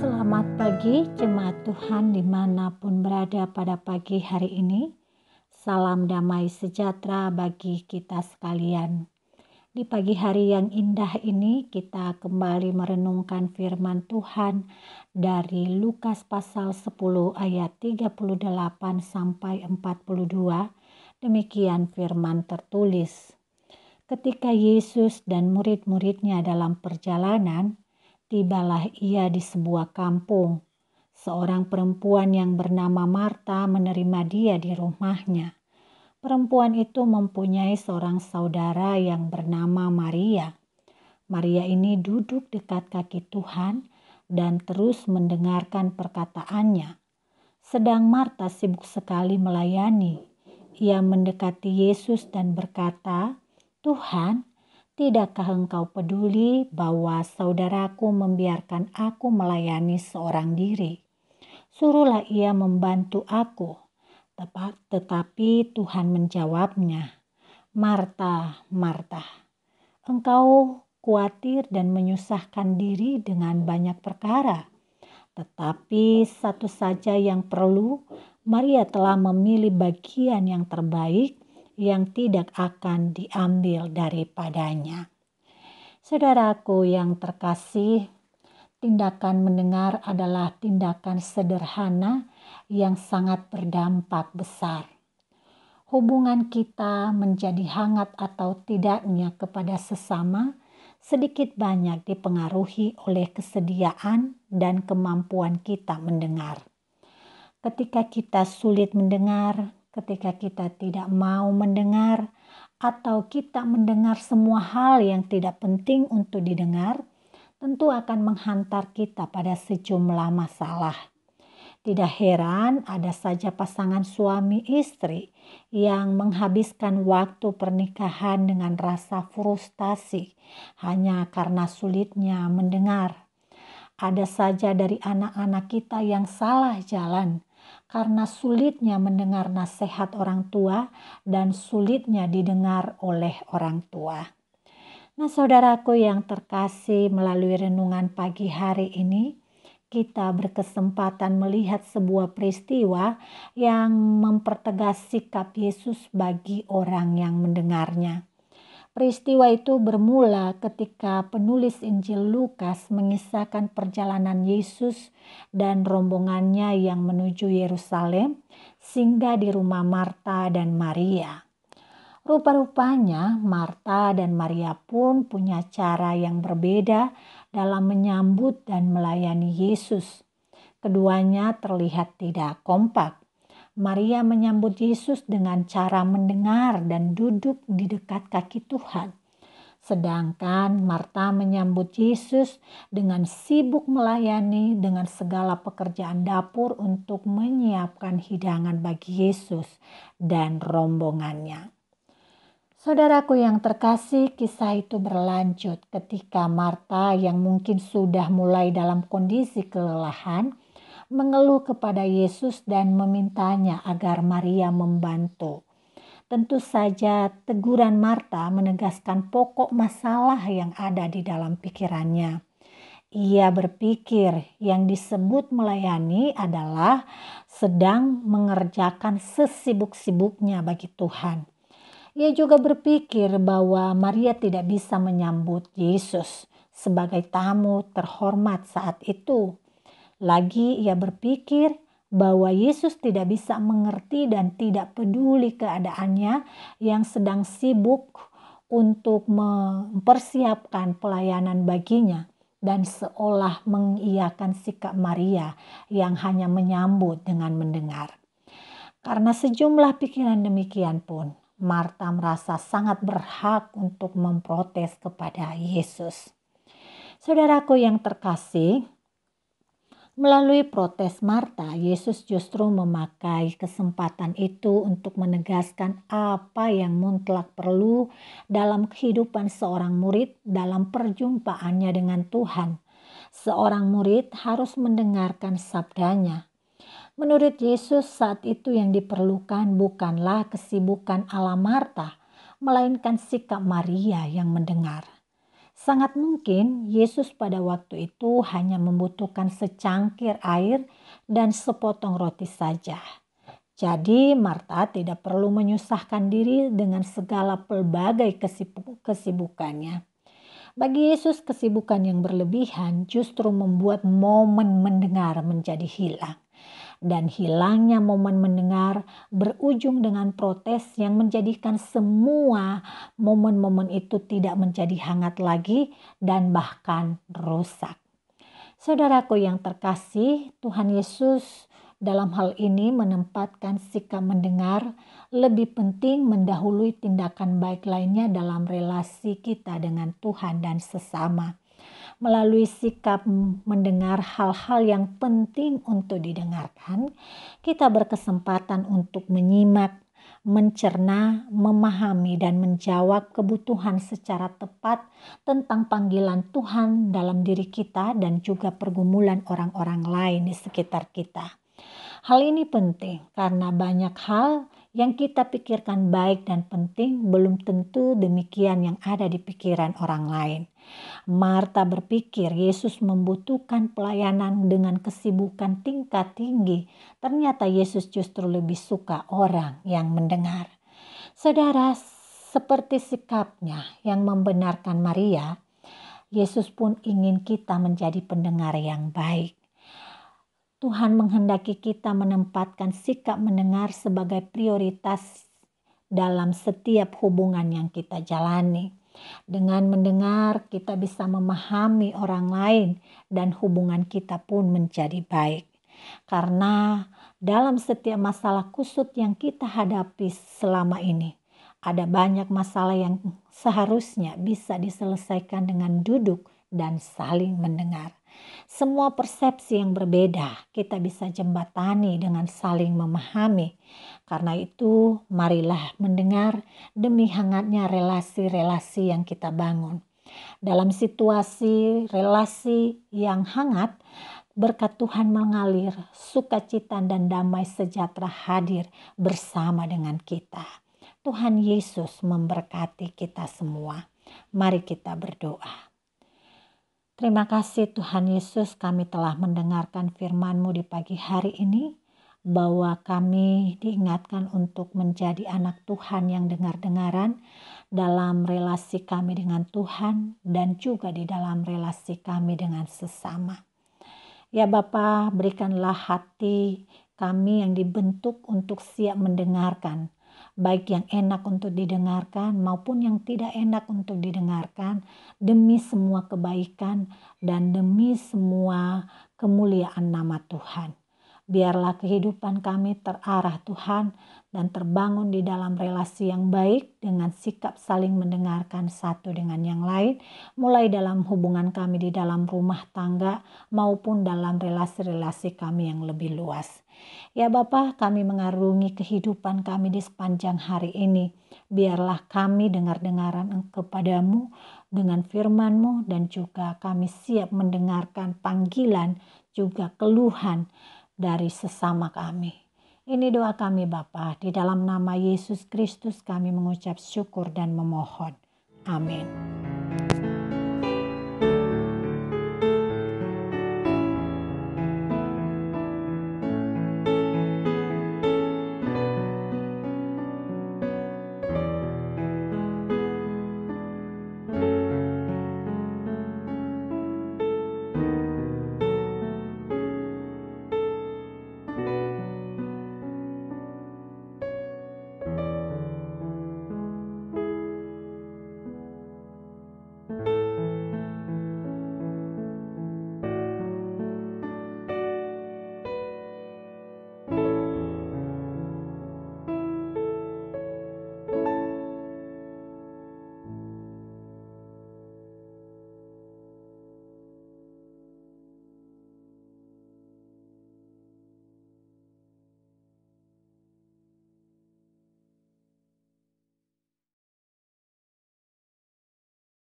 Selamat pagi jemaat Tuhan dimanapun berada pada pagi hari ini. Salam damai sejahtera bagi kita sekalian. Di pagi hari yang indah ini kita kembali merenungkan firman Tuhan dari Lukas pasal 10 ayat 38 sampai 42. Demikian firman tertulis. Ketika Yesus dan murid-muridnya dalam perjalanan, tibalah ia di sebuah kampung. Seorang perempuan yang bernama Marta menerima dia di rumahnya. Perempuan itu mempunyai seorang saudara yang bernama Maria. Maria ini duduk dekat kaki Tuhan dan terus mendengarkan perkataannya. Sedang Marta sibuk sekali melayani. Ia mendekati Yesus dan berkata, "Tuhan, tidakkah engkau peduli bahwa saudaraku membiarkan aku melayani seorang diri? Suruhlah ia membantu aku." Tetapi Tuhan menjawabnya, "Marta, Marta, engkau khawatir dan menyusahkan diri dengan banyak perkara. Tetapi satu saja yang perlu, Maria telah memilih bagian yang terbaik yang tidak akan diambil daripadanya." Saudaraku yang terkasih, tindakan mendengar adalah tindakan sederhana yang sangat berdampak besar. Hubungan kita menjadi hangat atau tidaknya kepada sesama sedikit banyak dipengaruhi oleh kesediaan dan kemampuan kita mendengar. Ketika kita sulit mendengar, ketika kita tidak mau mendengar, atau kita mendengar semua hal yang tidak penting untuk didengar, tentu akan menghantar kita pada sejumlah masalah. Tidak heran ada saja pasangan suami istri yang menghabiskan waktu pernikahan dengan rasa frustasi hanya karena sulitnya mendengar. Ada saja dari anak-anak kita yang salah jalan karena sulitnya mendengar nasihat orang tua dan sulitnya didengar oleh orang tua. Nah, saudaraku yang terkasih, melalui renungan pagi hari ini, kita berkesempatan melihat sebuah peristiwa yang mempertegas sikap Yesus bagi orang yang mendengarnya. Peristiwa itu bermula ketika penulis Injil Lukas mengisahkan perjalanan Yesus dan rombongannya yang menuju Yerusalem, singgah di rumah Marta dan Maria. Rupa-rupanya Marta dan Maria pun punya cara yang berbeda dalam menyambut dan melayani Yesus. Keduanya terlihat tidak kompak. Maria menyambut Yesus dengan cara mendengar dan duduk di dekat kaki Tuhan. Sedangkan Marta menyambut Yesus dengan sibuk melayani dengan segala pekerjaan dapur untuk menyiapkan hidangan bagi Yesus dan rombongannya. Saudaraku yang terkasih, kisah itu berlanjut ketika Marta yang mungkin sudah mulai dalam kondisi kelelahan mengeluh kepada Yesus dan memintanya agar Maria membantu. Tentu saja teguran Marta menegaskan pokok masalah yang ada di dalam pikirannya. Ia berpikir yang disebut melayani adalah sedang mengerjakan sesibuk-sibuknya bagi Tuhan. Ia juga berpikir bahwa Maria tidak bisa menyambut Yesus sebagai tamu terhormat saat itu. Lagi ia berpikir bahwa Yesus tidak bisa mengerti dan tidak peduli keadaannya yang sedang sibuk untuk mempersiapkan pelayanan baginya, dan seolah mengiyakan sikap Maria yang hanya menyambut dengan mendengar. Karena sejumlah pikiran demikian pun, Marta merasa sangat berhak untuk memprotes kepada Yesus. Saudaraku yang terkasih, melalui protes Marta, Yesus justru memakai kesempatan itu untuk menegaskan apa yang mutlak perlu dalam kehidupan seorang murid dalam perjumpaannya dengan Tuhan. Seorang murid harus mendengarkan sabdanya. Menurut Yesus, saat itu yang diperlukan bukanlah kesibukan ala Marta, melainkan sikap Maria yang mendengar. Sangat mungkin Yesus pada waktu itu hanya membutuhkan secangkir air dan sepotong roti saja. Jadi Marta tidak perlu menyusahkan diri dengan segala pelbagai kesibukannya. Bagi Yesus, kesibukan yang berlebihan justru membuat momen mendengar menjadi hilang. Dan hilangnya momen mendengar berujung dengan protes yang menjadikan semua momen-momen itu tidak menjadi hangat lagi dan bahkan rusak. Saudaraku yang terkasih, Tuhan Yesus dalam hal ini menempatkan sikap mendengar lebih penting mendahului tindakan baik lainnya dalam relasi kita dengan Tuhan dan sesama. Melalui sikap mendengar hal-hal yang penting untuk didengarkan, kita berkesempatan untuk menyimak, mencerna, memahami, dan menjawab kebutuhan secara tepat tentang panggilan Tuhan dalam diri kita dan juga pergumulan orang-orang lain di sekitar kita. Hal ini penting karena banyak hal yang kita pikirkan baik dan penting belum tentu demikian yang ada di pikiran orang lain. Marta berpikir Yesus membutuhkan pelayanan dengan kesibukan tingkat tinggi. Ternyata Yesus justru lebih suka orang yang mendengar. Saudara, seperti sikapnya yang membenarkan Maria, Yesus pun ingin kita menjadi pendengar yang baik. Tuhan menghendaki kita menempatkan sikap mendengar sebagai prioritas dalam setiap hubungan yang kita jalani. Dengan mendengar, kita bisa memahami orang lain dan hubungan kita pun menjadi baik. Karena dalam setiap masalah kusut yang kita hadapi selama ini, ada banyak masalah yang seharusnya bisa diselesaikan dengan duduk dan saling mendengar. Semua persepsi yang berbeda kita bisa jembatani dengan saling memahami. Karena itu, marilah mendengar demi hangatnya relasi-relasi yang kita bangun. Dalam situasi relasi yang hangat, berkat Tuhan mengalir, sukacita dan damai sejahtera hadir bersama dengan kita. Tuhan Yesus memberkati kita semua. Mari kita berdoa. Terima kasih Tuhan Yesus, kami telah mendengarkan firman-Mu di pagi hari ini, bahwa kami diingatkan untuk menjadi anak Tuhan yang dengar-dengaran dalam relasi kami dengan Tuhan dan juga di dalam relasi kami dengan sesama. Ya Bapa, berikanlah hati kami yang dibentuk untuk siap mendengarkan, baik yang enak untuk didengarkan maupun yang tidak enak untuk didengarkan, demi semua kebaikan dan demi semua kemuliaan nama Tuhan. Biarlah kehidupan kami terarah Tuhan dan terbangun di dalam relasi yang baik dengan sikap saling mendengarkan satu dengan yang lain, mulai dalam hubungan kami di dalam rumah tangga maupun dalam relasi-relasi kami yang lebih luas. Ya Bapa, kami mengarungi kehidupan kami di sepanjang hari ini. Biarlah kami dengar-dengaran kepadamu dengan firman-Mu dan juga kami siap mendengarkan panggilan juga keluhan dari sesama kami. Ini doa kami Bapa, di dalam nama Yesus Kristus kami mengucap syukur dan memohon. Amin.